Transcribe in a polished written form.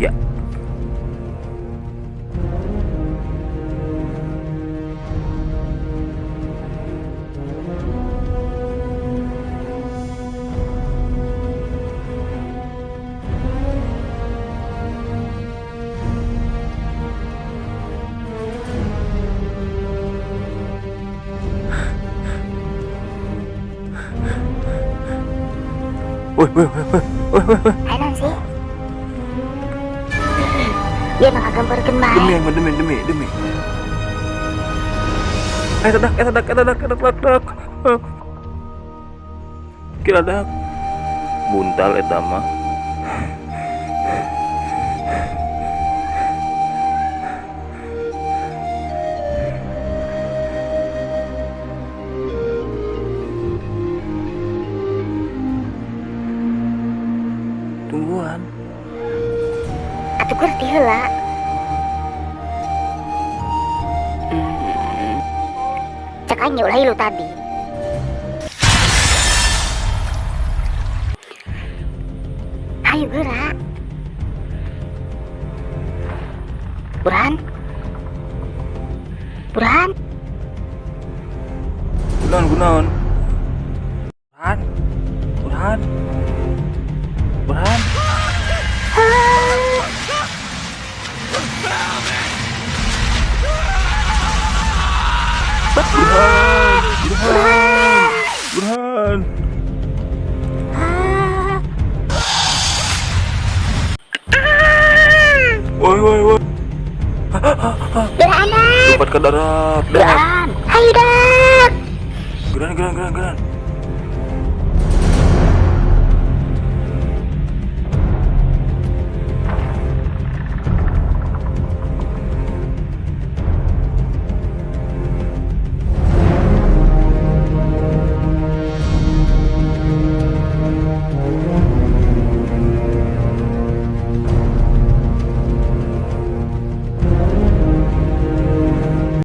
Ya. Woi, woi, woi, woi, woi, woi. Ayo sih. Dia menggambarkan mai. Demi. Tadak. Kira dak. Buntal eta mah. Tungguan. Atuh ngerti heula. Cek aja ulah lu tadi. Ayo gerak. Burhan. Gunaon. Burhan. Burhan. Woi. Burhan. Cepat ke darat. Burhan. Ayo dak. Geran.